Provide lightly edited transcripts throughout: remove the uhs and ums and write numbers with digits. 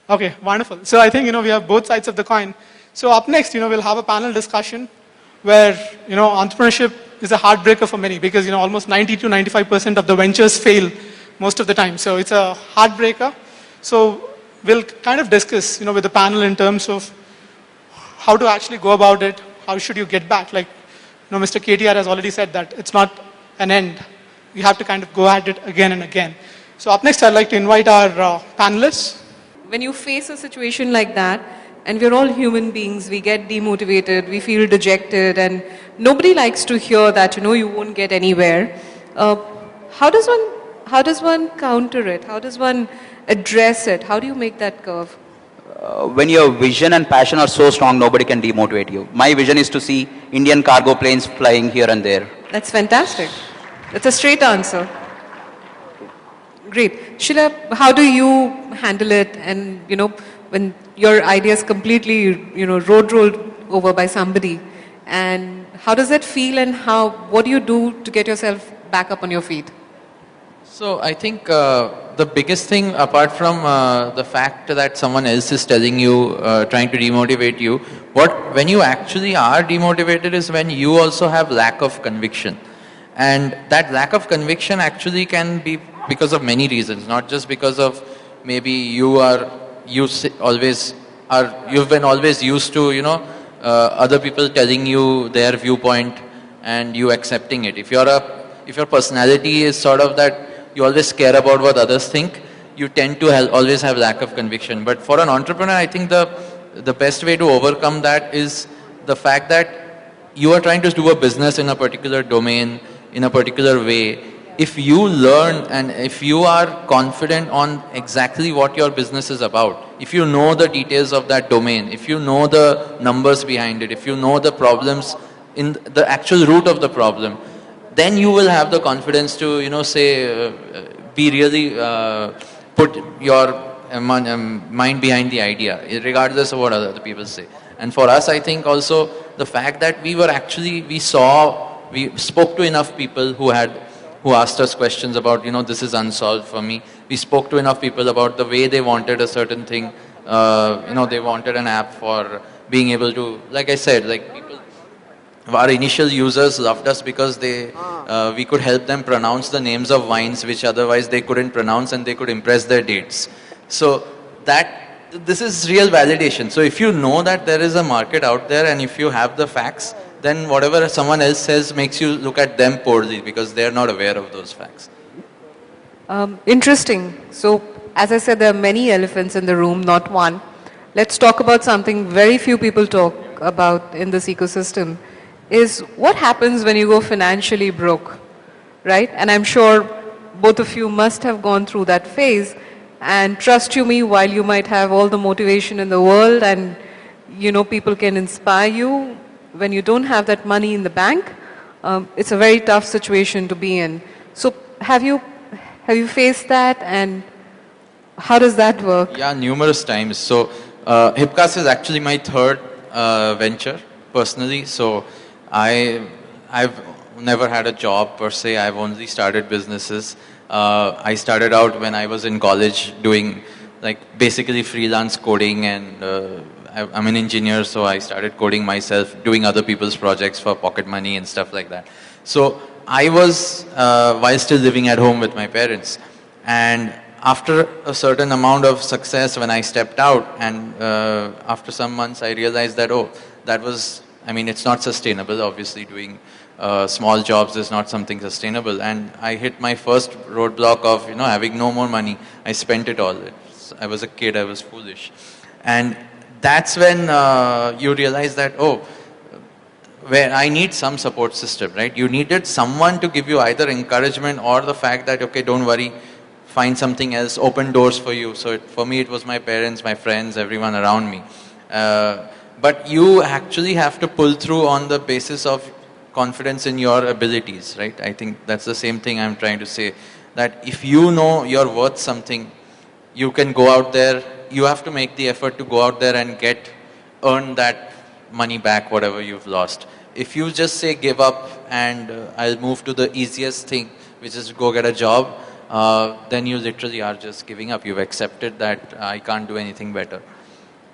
Okay, wonderful. So I think, we have both sides of the coin. So up next, we'll have a panel discussion where, entrepreneurship is a heartbreaker for many because, almost 90 to 95% of the ventures fail most of the time. So it's a heartbreaker. So we'll kind of discuss, with the panel in terms of how to actually go about it, how should you get back. Like, Mr. KTR has already said that it's not an end. You have to kind of go at it again and again. So up next, I'd like to invite our panelists. When you face a situation like that, and we're all human beings, we get demotivated, we feel dejected, and nobody likes to hear that, you won't get anywhere. How does one counter it? How does one address it? How do you make that curve? When your vision and passion are so strong, nobody can demotivate you. My vision is to see Indian cargo planes flying here and there. That's fantastic. That's a straight answer. Great. Sheila, how do you handle it? And, when your idea is completely, road rolled over by somebody, and how does that feel, and what do you do to get yourself back up on your feet? So I think the biggest thing, apart from the fact that someone else is telling you, trying to demotivate you, when you actually are demotivated is when you also have lack of conviction. And that lack of conviction actually can be because of many reasons, not just because of maybe you've been always used to, other people telling you their viewpoint and you accepting it. If your personality is sort of that you always care about what others think, you tend to always have lack of conviction. But for an entrepreneur, I think the best way to overcome that is the fact that you are trying to do a business in a particular domain, in a particular way. If you learn and if you are confident on exactly what your business is about, if you know the details of that domain, if you know the numbers behind it, if you know the problems in the actual root of the problem, then you will have the confidence to, be really, put your mind behind the idea, regardless of what other people say. And for us, I think also the fact that we spoke to enough people who asked us questions about, this is unsolved for me. We spoke to enough people about the way they wanted a certain thing. They wanted an app for being able to, like I said, our initial users loved us because we could help them pronounce the names of wines which otherwise they couldn't pronounce, and they could impress their dates. So this is real validation. So if you know that there is a market out there and if you have the facts, then whatever someone else says makes you look at them poorly because they are not aware of those facts. Interesting. So as I said, there are many elephants in the room, not one. Let's talk about something very few people talk about in this ecosystem. Is what happens when you go financially broke, right? And I'm sure both of you must have gone through that phase. And trust you me, while you might have all the motivation in the world and, people can inspire you, when you don't have that money in the bank, it's a very tough situation to be in. So have you faced that, and how does that work? Yeah, numerous times. So Hipcast is actually my third venture personally. So I've never had a job per se. I've only started businesses. I started out when I was in college doing basically freelance coding, and I'm an engineer, so I started coding myself, doing other people's projects for pocket money and stuff like that. So I was, while still living at home with my parents, and after a certain amount of success when I stepped out, and after some months I realized that, it's not sustainable. Obviously doing small jobs is not something sustainable, and I hit my first roadblock of having no more money. I spent it all. I was a kid, I was foolish, and that's when you realize that where I need some support system, right? You needed someone to give you either encouragement or the fact that okay, don't worry, find something else, open doors for you. So for me it was my parents, my friends, everyone around me. But you actually have to pull through on the basis of confidence in your abilities, right? I think that's the same thing I'm trying to say, that if you know you're worth something, you can go out there, you have to make the effort to go out there and earn that money back, whatever you've lost. If you just say give up and I'll move to the easiest thing, which is go get a job, then you literally are just giving up. You've accepted that I can't do anything better.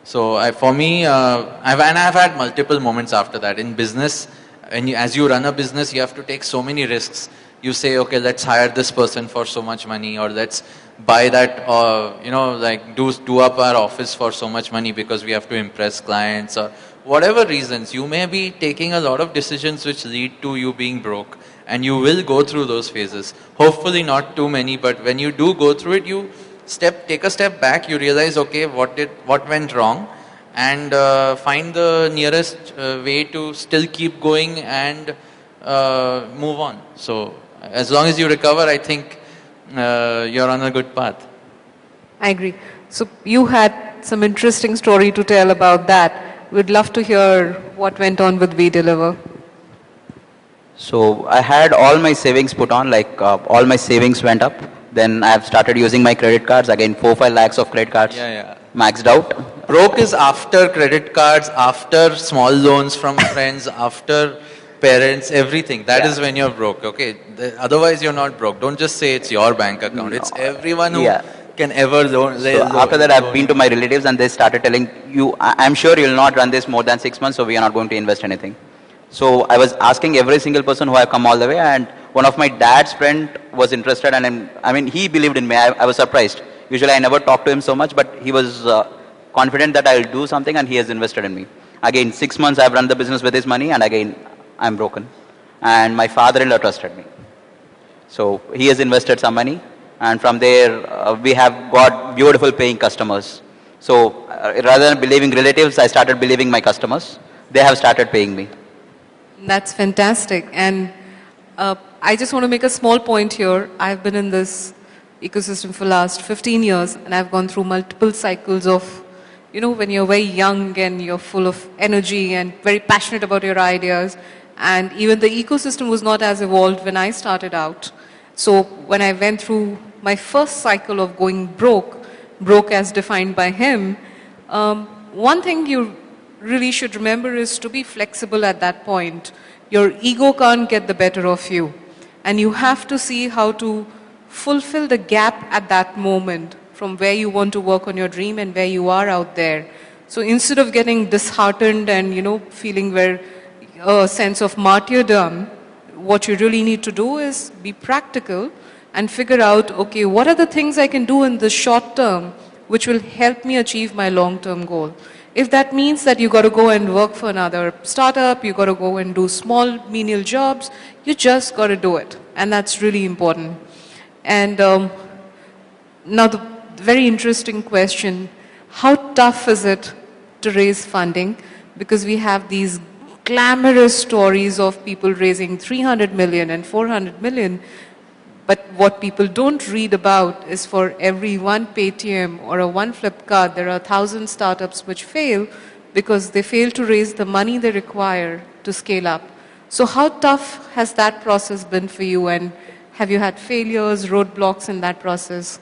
So for me, I've had multiple moments after that. In business, as you run a business, you have to take so many risks. You say, okay, let's hire this person for so much money, or let's buy that, or like do up our office for so much money because we have to impress clients, or whatever reasons. You may be taking a lot of decisions which lead to you being broke, and you will go through those phases. Hopefully not too many, but when you do go through it, you take a step back, you realize, okay, what went wrong, and find the nearest way to still keep going and move on. So as long as you recover, I think you're on a good path. I agree. So you had some interesting story to tell about that. We'd love to hear what went on with We Deliver. So I had all my savings put on, like all my savings went up. Then I've started using my credit cards, again 4-5 lakhs of credit cards, maxed out. Broke is after credit cards, after small loans from friends, after parents, everything. That is when you're broke, okay? Otherwise you're not broke. Don't just say it's your bank account. No. It's everyone who can ever loan. So after that I've been to my relatives and they started telling you, I'm sure you'll not run this more than 6 months, so we are not going to invest anything. So I was asking every single person who have come all the way, and one of my dad's friend was interested, and I mean, he believed in me. I was surprised. Usually I never talk to him so much, but he was confident that I'll do something, and he has invested in me. Again, 6 months I've run the business with his money, and again, I'm broken. And my father-in-law trusted me. So he has invested some money, and from there, we have got beautiful paying customers. So rather than believing relatives, I started believing my customers. They have started paying me. That's fantastic. And I just want to make a small point here. I've been in this ecosystem for last 15 years, and I've gone through multiple cycles of, when you're very young and you're full of energy and very passionate about your ideas. And even the ecosystem was not as evolved when I started out. So when I went through my first cycle of going broke as defined by him, one thing you really should remember is to be flexible at that point. Your ego can't get the better of you. And you have to see how to fulfill the gap at that moment from where you want to work on your dream and where you are out there. So instead of getting disheartened and, feeling a sense of martyrdom, what you really need to do is be practical and figure out, okay, what are the things I can do in the short term which will help me achieve my long-term goal. If that means that you got to go and work for another startup, you got to go and do small menial jobs, you just got to do it. And that's really important. And now the very interesting question, how tough is it to raise funding? Because we have these glamorous stories of people raising 300 million and 400 million. But what people don't read about is for every one Paytm or a one Flipkart, there are 1,000 startups which fail because they fail to raise the money they require to scale up. So how tough has that process been for you, and have you had failures, roadblocks in that process?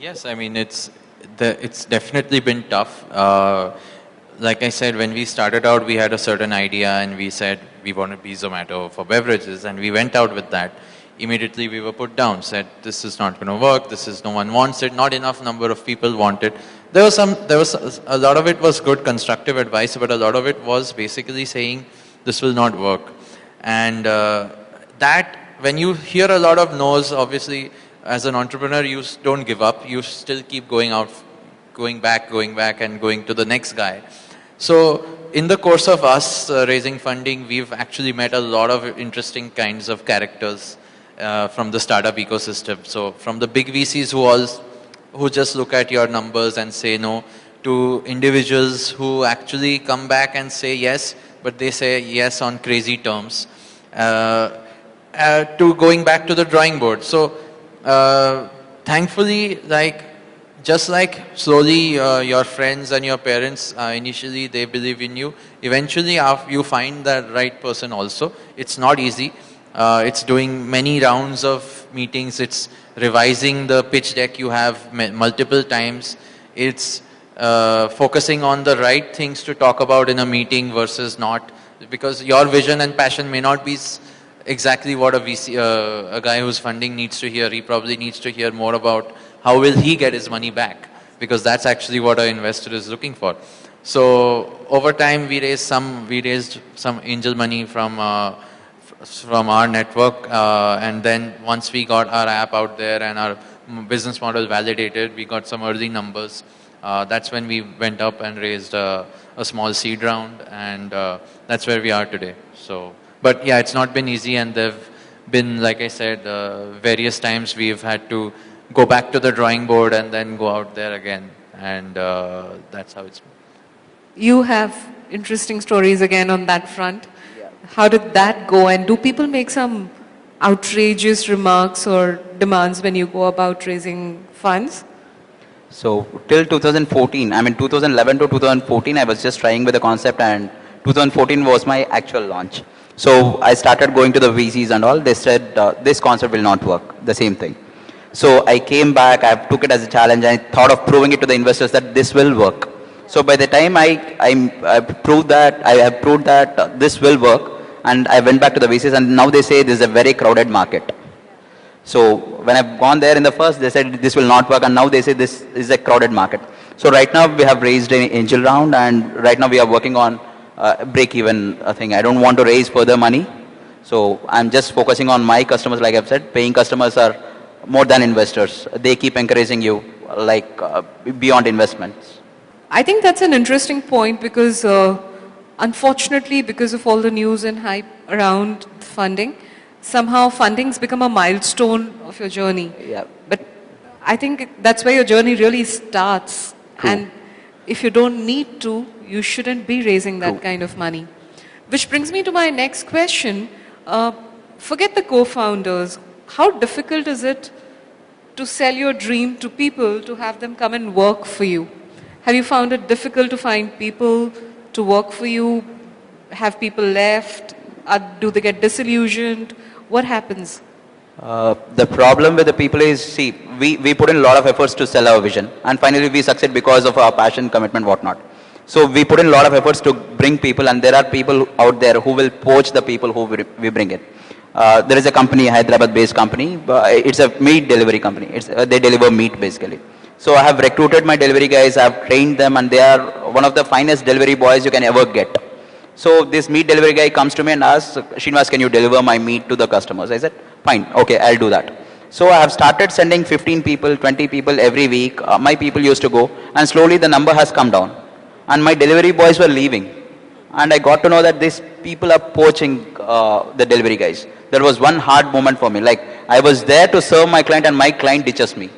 Yes, I mean, it's definitely been tough. Like I said, when we started out, we had a certain idea and we said we want to be Zomato for beverages, and we went out with that. Immediately we were put down, said this is not going to work, no one wants it, not enough number of people want it. There was a lot of it was good constructive advice, but a lot of it was basically saying this will not work. And that, when you hear a lot of no's, obviously as an entrepreneur you don't give up, you still keep going back and going to the next guy. So in the course of us raising funding, we've actually met a lot of interesting kinds of characters from the startup ecosystem. So from the big VCs who just look at your numbers and say no, to individuals who actually come back and say yes, but they say yes on crazy terms, to going back to the drawing board. So thankfully, just like slowly your friends and your parents, initially they believe in you, eventually you find the right person also. It's not easy. It's doing many rounds of meetings. It's revising the pitch deck you have multiple times. It's focusing on the right things to talk about in a meeting versus not, because your vision and passion may not be exactly what a VC, a guy who's funding needs to hear. He probably needs to hear more about how will he get his money back, because that's actually what an investor is looking for. So over time, we raised some angel money from our network, and then once we got our app out there and our business model validated, we got some early numbers. That's when we went up and raised a small seed round, and that's where we are today. So, but yeah, it's not been easy, and there've been, like I said, various times we've had to go back to the drawing board and then go out there again, and that's how it's been. You have interesting stories again on that front. How did that go? And do people make some outrageous remarks or demands when you go about raising funds? So till 2014, I mean 2011 to 2014, I was just trying with the concept, and 2014 was my actual launch. So I started going to the VCs and all. They said this concept will not work. The same thing. So I came back. I took it as a challenge. I thought of proving it to the investors that this will work. So by the time I proved that, I have proved that this will work, and I went back to the VCs, and now they say this is a very crowded market. So when I've gone there in the first, they said this will not work, and now they say this is a crowded market. So right now we have raised an angel round, and right now we are working on break-even thing. I don't want to raise further money, so I'm just focusing on my customers. Like I've said, paying customers are more than investors. They keep encouraging you, like beyond investments. I think that's an interesting point because unfortunately, because of all the news and hype around funding, somehow funding's become a milestone of your journey. Yeah. But I think that's where your journey really starts. True. And if you don't need to, you shouldn't be raising that True. kind of money. Which brings me to my next question. Forget the co-founders. How difficult is it to sell your dream to people, to have them come and work for you? Have you found it difficult to find people to work for you? Have people left? Do they get disillusioned? What happens? The problem with the people is, see, we put in a lot of efforts to sell our vision, and finally we succeed because of our passion, commitment, whatnot. So we put in a lot of efforts to bring people, and there are people out there who will poach the people who we bring in. There is a company, Hyderabad-based company. It's a meat delivery company. They deliver meat basically. So I have recruited my delivery guys. I have trained them, and they are one of the finest delivery boys you can ever get. So this meat delivery guy comes to me and asks, Srinivas, can you deliver my meat to the customers? I said, fine, okay, I'll do that. So I have started sending 15 people, 20 people every week. My people used to go, and slowly the number has come down. And my delivery boys were leaving. And I got to know that these people are poaching the delivery guys. There was one hard moment for me. Like, I was there to serve my client, and my client ditches me.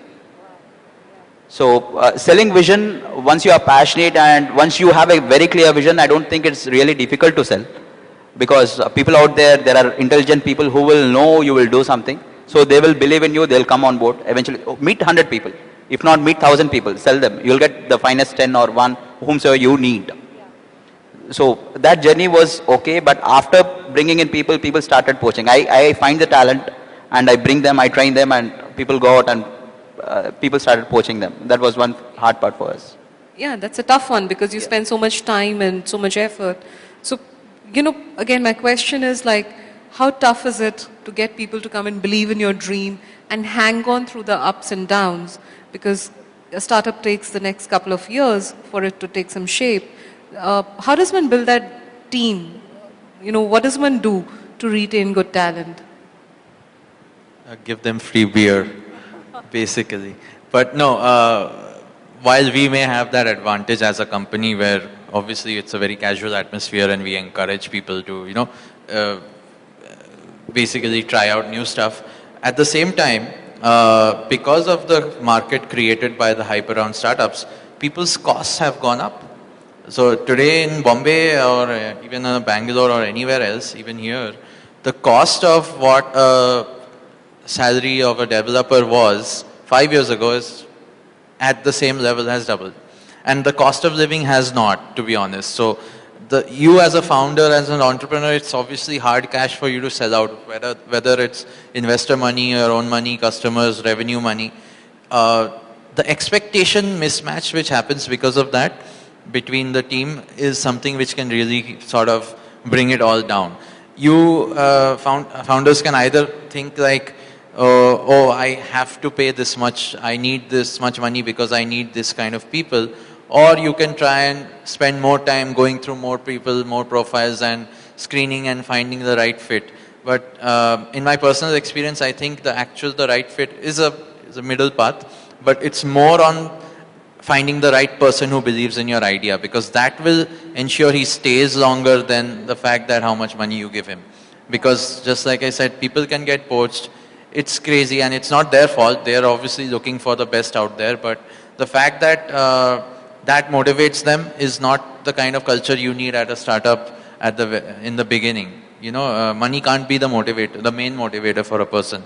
So selling vision, once you are passionate and once you have a very clear vision, I don't think it's really difficult to sell. Because people out there, there are intelligent people who will know you will do something. So they will believe in you, they'll come on board. Eventually, meet 100 people. If not, meet 1,000 people, sell them. You'll get the finest 10 or 1 whomsoever you need. So that journey was okay, but after bringing in people, people started poaching. I find the talent, and I bring them, I train them, and people go out and people started poaching them. That was one hard part for us. Yeah, that's a tough one because you spend so much time and so much effort. So, again, my question is like, how tough is it to get people to come and believe in your dream and hang on through the ups and downs? Because a startup takes the next couple of years for it to take some shape. How does one build that team? What does one do to retain good talent? Give them free beer, basically. But no, while we may have that advantage as a company where obviously it's a very casual atmosphere and we encourage people to, basically try out new stuff. At the same time, because of the market created by the hype around startups, people's costs have gone up. So today in Bombay or even in Bangalore or anywhere else, even here, the cost of what a salary of a developer was 5 years ago is at the same level, has doubled. And the cost of living has not, to be honest. So you as a founder, as an entrepreneur, it's obviously hard cash for you to sell out, whether it's investor money, your own money, customers, revenue money. The expectation mismatch which happens because of that between the team is something which can really sort of bring it all down. founders can either think like, oh, I have to pay this much, I need this much money because I need this kind of people, or you can try and spend more time going through more people, more profiles, and screening and finding the right fit. But in my personal experience, I think the right fit is a middle path, but it's more on finding the right person who believes in your idea, because that will ensure he stays longer than the fact that how much money you give him. Because just like I said, people can get poached. It's crazy, and it's not their fault. They're obviously looking for the best out there, but the fact that that motivates them is not the kind of culture you need at a startup in the beginning. You know, money can't be the motivator, the main motivator for a person,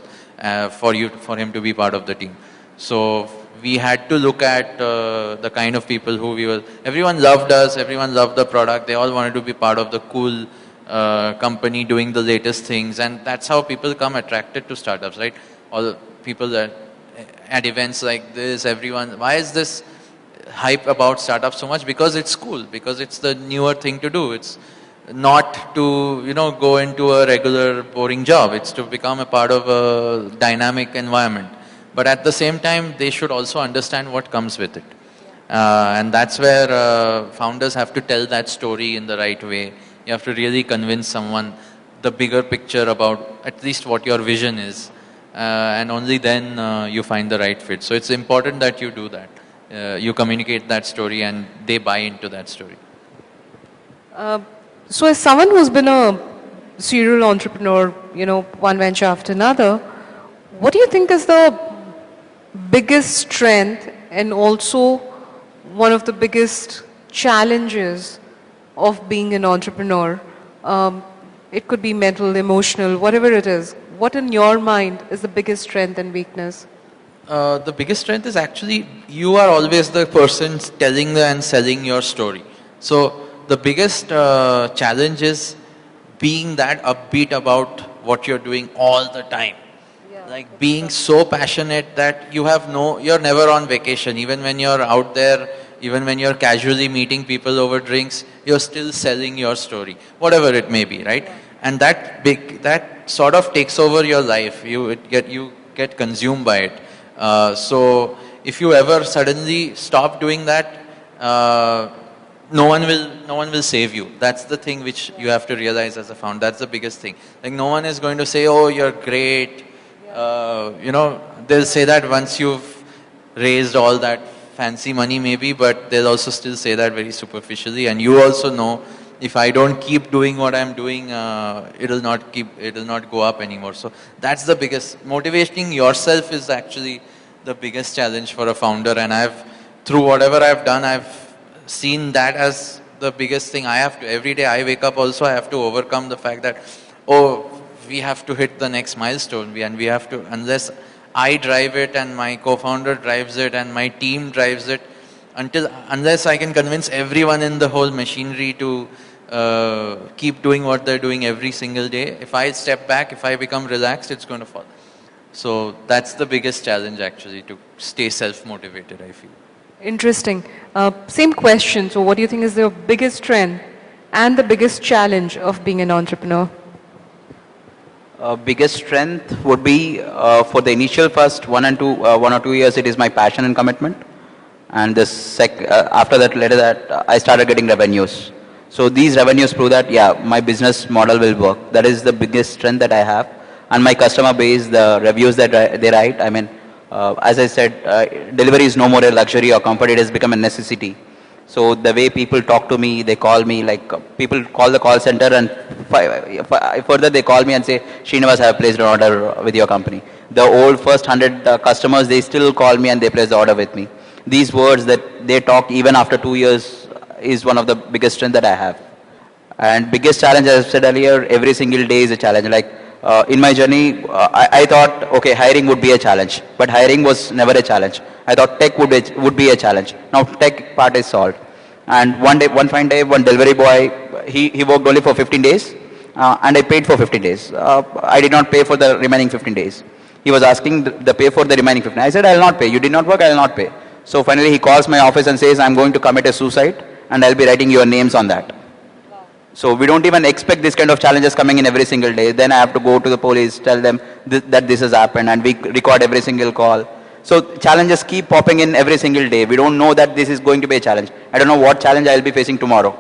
for him to be part of the team. So we had to look at the kind of people who everyone loved us, everyone loved the product, they all wanted to be part of the cool company doing the latest things, and that's how people come attracted to startups, right? All the people that at events like this, everyone, why is this hype about startups so much? Because it's cool, because it's the newer thing to do. It's not to, go into a regular boring job. It's to become a part of a dynamic environment. But at the same time, they should also understand what comes with it. And that's where founders have to tell that story in the right way. You have to really convince someone the bigger picture about at least what your vision is. And only then you find the right fit. So it's important that you do that. You communicate that story and they buy into that story. So as someone who's been a serial entrepreneur, one venture after another, what do you think is the biggest strength and also one of the biggest challenges of being an entrepreneur? It could be mental, emotional, whatever it is. What in your mind is the biggest strength and weakness? The biggest strength is actually you are always the person telling and selling your story. So the biggest challenge is being that upbeat about what you're doing all the time. Like being so passionate that you're never on vacation. Even when you're out there, even when you're casually meeting people over drinks, you're still selling your story, whatever it may be, right? And that sort of takes over your life. You get consumed by it. So if you ever suddenly stop doing that, no one will save you. That's the thing which you have to realize as a founder. That's the biggest thing. Like no one is going to say, "Oh, you're great." They'll say that once you've raised all that fancy money maybe, but they'll also still say that very superficially. And you also know, if I don't keep doing what I'm doing, it'll not go up anymore. So that's the biggest. Motivating yourself is actually the biggest challenge for a founder. And through whatever I've done, I've seen that as the biggest thing. Every day I wake up also, I have to overcome the fact that, we have to hit the next milestone, and we have to, unless I drive it and my co-founder drives it and my team drives it, unless I can convince everyone in the whole machinery to keep doing what they're doing every single day, if I step back, if I become relaxed, it's going to fall. So that's the biggest challenge actually, to stay self-motivated, I feel. Interesting. Same question. So what do you think is the biggest strength and the biggest challenge of being an entrepreneur? Biggest strength would be for the initial first 1 or 2 years, it is my passion and commitment. And after that, later that, I started getting revenues. So these revenues prove that, my business model will work. That is the biggest strength that I have. And my customer base, the reviews that they write, as I said, delivery is no more a luxury or comfort, it has become a necessity. So the way people talk to me, they call me, people call the call center and further they call me and say, Srinivas, I have placed an order with your company. The old first 100 customers, they still call me and they place the order with me. These words that they talk even after 2 years is one of the biggest strength that I have. And biggest challenge, as I said earlier, every single day is a challenge. In my journey, I thought, okay, hiring would be a challenge, but hiring was never a challenge. I thought tech would be a challenge. Now tech part is solved. And one fine day, one delivery boy, he worked only for 15 days, and I paid for 15 days. I did not pay for the remaining 15 days. He was asking the pay for the remaining 15. I said, I will not pay. You did not work, I will not pay. So finally he calls my office and says, I'm going to commit a suicide, and I'll be writing your names on that. So we don't even expect this kind of challenges coming in every single day. Then I have to go to the police, tell them that this has happened, and we record every single call. So challenges keep popping in every single day. We don't know that this is going to be a challenge. I don't know what challenge I'll be facing tomorrow.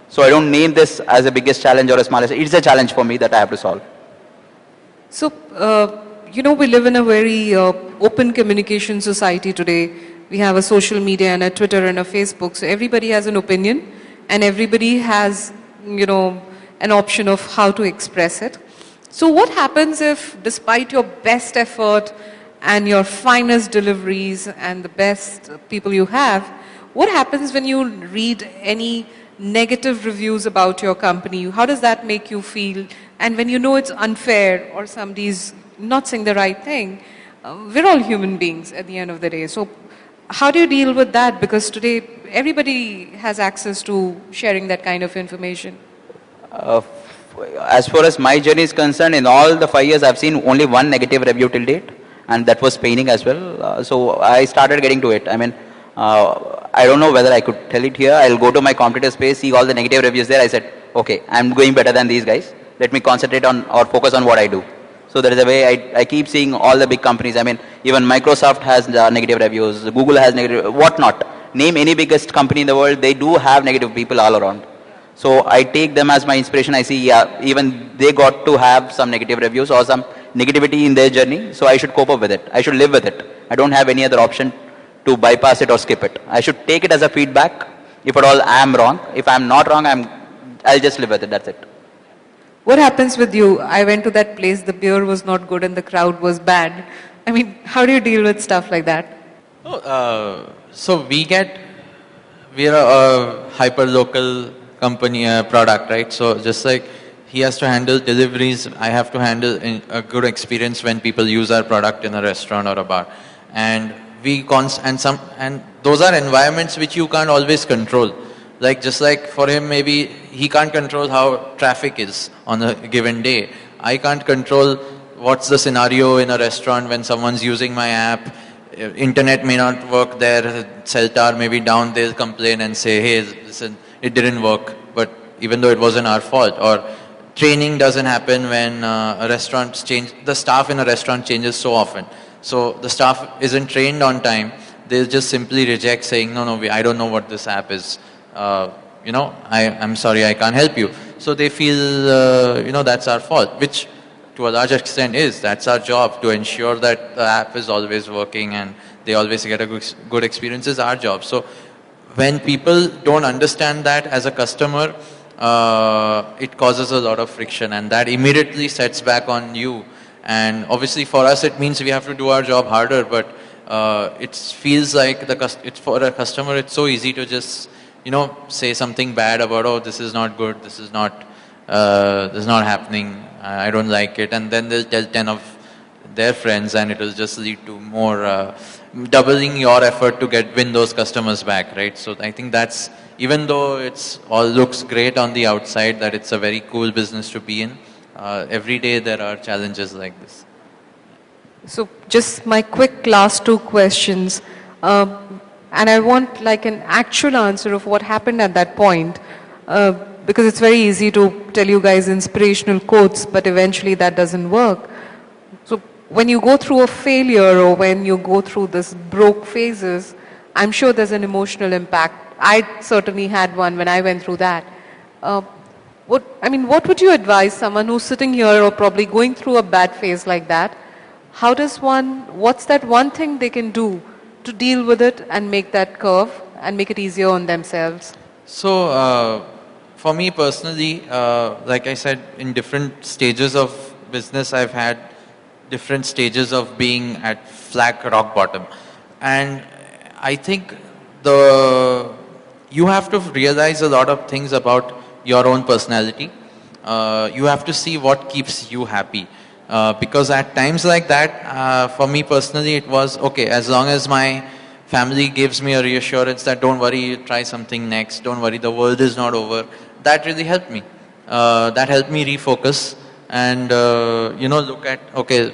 So I don't name this as a biggest challenge or a smallest. It's a challenge for me that I have to solve. So, we live in a very open communication society today. We have a social media and a Twitter and a Facebook. So everybody has an opinion and everybody has, an option of how to express it. So what happens if, despite your best effort and your finest deliveries and the best people you have, what happens when you read any negative reviews about your company? How does that make you feel? And when you know it's unfair or somebody's not saying the right thing, we're all human beings at the end of the day. So how do you deal with that? Because today everybody has access to sharing that kind of information. As far as my journey is concerned, in all the 5 years, I've seen only one negative review till date, and that was paining as well. So I started getting to it. I mean, I don't know whether I could tell it here. I'll go to my competitor space, see all the negative reviews there. I said, okay, I'm going better than these guys. Let me concentrate on or focus on what I do. So there is a way I keep seeing all the big companies. I mean, even Microsoft has negative reviews, Google has negative, whatnot. Name any biggest company in the world, they do have negative people all around. So I take them as my inspiration. I see, yeah, even they got to have some negative reviews or some negativity in their journey. So I should cope up with it. I should live with it. I don't have any other option to bypass it or skip it. I should take it as a feedback. If at all I am wrong, if I'm not wrong, I'll just live with it. That's it. What happens with you? I went to that place, the beer was not good and the crowd was bad. I mean, how do you deal with stuff like that? So we're a hyper-local company, product, right? So just like he has to handle deliveries, I have to handle a good experience when people use our product in a restaurant or a bar. And and those are environments which you can't always control. Like just like for him, maybe he can't control how traffic is on a given day. I can't control what's the scenario in a restaurant when someone's using my app. Internet may not work there, cell tower may be down, they'll complain and say, hey, listen, it didn't work, but even though it wasn't our fault. Or training doesn't happen when a restaurant the staff in a restaurant changes so often. So the staff isn't trained on time, they'll just simply reject saying, no, I don't know what this app is. I'm sorry, I can't help you. So they feel, that's our fault, which to a large extent that's our job, to ensure that the app is always working and they always get a good experience is our job. So when people don't understand that as a customer, it causes a lot of friction and that immediately sets back on you. And obviously for us it means we have to do our job harder, but it feels like it's for a customer it's so easy to just say something bad about, oh, this is not good, this is not happening, I don't like it, and then they'll tell 10 of their friends and it will just lead to more doubling your effort to win those customers back, right? So I think that's, even though it's all looks great on the outside, that it's a very cool business to be in, every day there are challenges like this. So just my quick last two questions. And I want like an actual answer of what happened at that point. Because it's very easy to tell you guys inspirational quotes, but eventually that doesn't work. So when you go through a failure or when you go through this broke phases, I'm sure there's an emotional impact. I certainly had one when I went through that. What would you advise someone who's sitting here or probably going through a bad phase like that? What's that one thing they can do to deal with it and make that curve and make it easier on themselves? So, for me personally, like I said, in different stages of business, I've had different stages of being at flat rock bottom. And I think you have to realize a lot of things about your own personality. You have to see what keeps you happy. Because at times like that, for me personally, it was, okay, as long as my family gives me a reassurance that don't worry, try something next, don't worry, the world is not over. That really helped me. That helped me refocus and, look at, okay,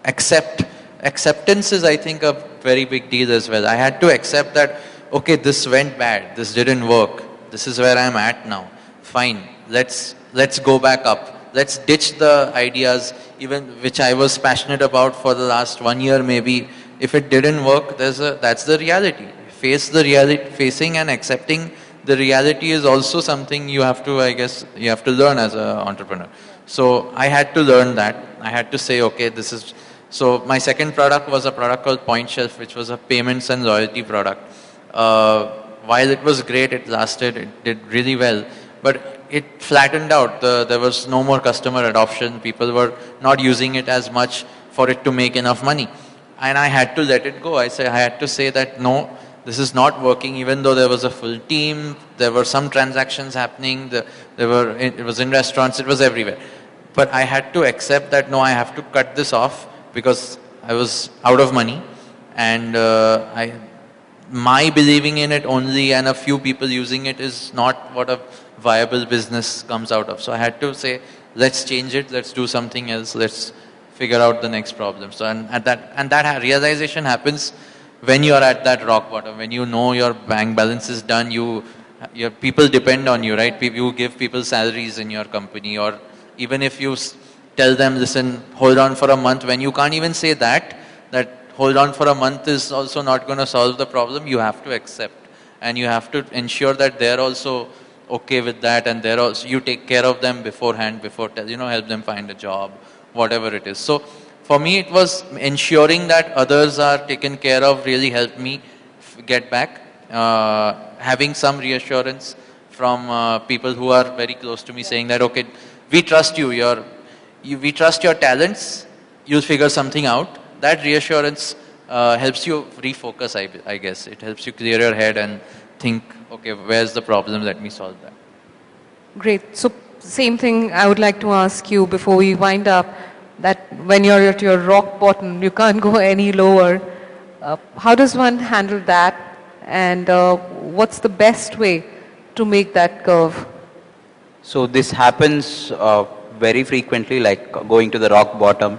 acceptance is, I think, a very big deal as well. I had to accept that, okay, this went bad, this didn't work, this is where I'm at now. fine, let's go back up. Let's ditch the ideas, even which I was passionate about for the last 1 year maybe. If it didn't work, that's the reality. Face the reality, facing and accepting the reality is also something you have to, I guess, you have to learn as an entrepreneur. So I had to learn that. I had to say, okay, this is, so my second product was a product called Point Shelf, which was a payments and loyalty product. While it was great, it lasted, it did really well, but it flattened out. There was no more customer adoption. People were not using it as much for it to make enough money. And I had to let it go. I had to say that no, this is not working, even though there was a full team, there were some transactions happening, it was in restaurants, it was everywhere. But I had to accept that no, I have to cut this off because I was out of money, and my believing in it only and a few people using it is not what a viable business comes out of. So I had to say, let's change it, let's do something else, let's figure out the next problem. So that realization happens when you are at that rock bottom, when you know your bank balance is done, your people depend on you, right? You give people salaries in your company, or even if you tell them, listen, hold on for a month, when you can't even say that hold on for a month is also not going to solve the problem, you have to accept. And you have to ensure that they're also okay with that, and they're also, you take care of them beforehand, help them find a job, whatever it is. So for me, it was ensuring that others are taken care of really helped me get back. Having some reassurance from people who are very close to me saying that, okay, we trust you, we trust your talents, you'll figure something out. That reassurance helps you refocus, I guess. It helps you clear your head and think, okay, where's the problem? Let me solve that. Great. So same thing I would like to ask you before we wind up, that when you're at your rock bottom, you can't go any lower. How does one handle that? And what's the best way to make that curve? So this happens very frequently, like going to the rock bottom.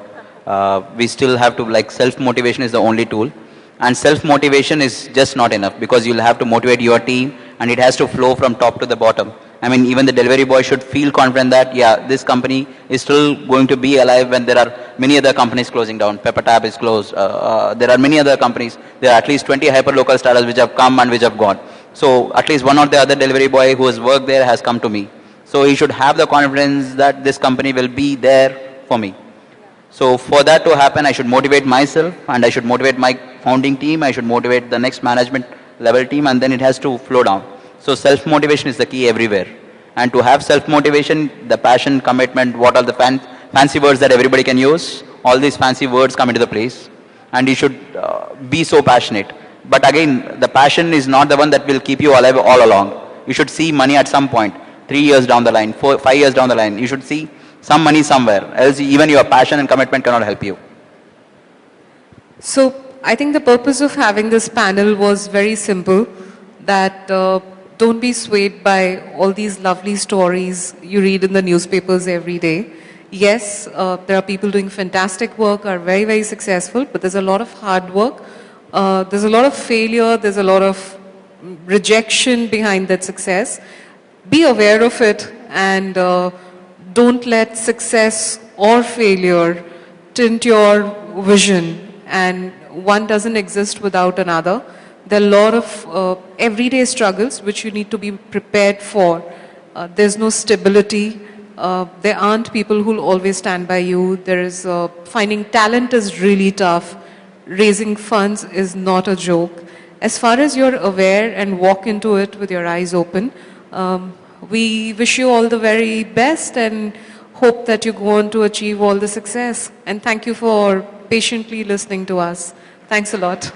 We still have to, like, self-motivation is the only tool. And self-motivation is just not enough, because you'll have to motivate your team, and it has to flow from top to the bottom. I mean, even the delivery boy should feel confident that, yeah, this company is still going to be alive when there are many other companies closing down. PepperTap is closed. There are many other companies. There are at least 20 hyper-local startups which have come and which have gone. So at least one or the other delivery boy who has worked there has come to me. So he should have the confidence that this company will be there for me. So for that to happen, I should motivate myself, and I should motivate my founding team, I should motivate the next management level team, and then it has to flow down. So self-motivation is the key everywhere. And to have self-motivation, the passion, commitment, what are the fancy words that everybody can use, all these fancy words come into the place. And you should be so passionate. But again, the passion is not the one that will keep you alive all along. You should see money at some point, 3 years down the line, 5 years down the line. You should see some money somewhere, else even your passion and commitment cannot help you. So I think the purpose of having this panel was very simple, that don't be swayed by all these lovely stories you read in the newspapers every day. Yes, there are people doing fantastic work, are very, very successful, but there's a lot of hard work. There's a lot of failure, there's a lot of rejection behind that success. Be aware of it, and don't let success or failure tint your vision, and one doesn't exist without another. There are a lot of everyday struggles which you need to be prepared for. There's no stability. There aren't people who'll always stand by you. Finding talent is really tough. Raising funds is not a joke. As far as you're aware and walk into it with your eyes open, we wish you all the very best and hope that you go on to achieve all the success. And thank you for patiently listening to us. Thanks a lot.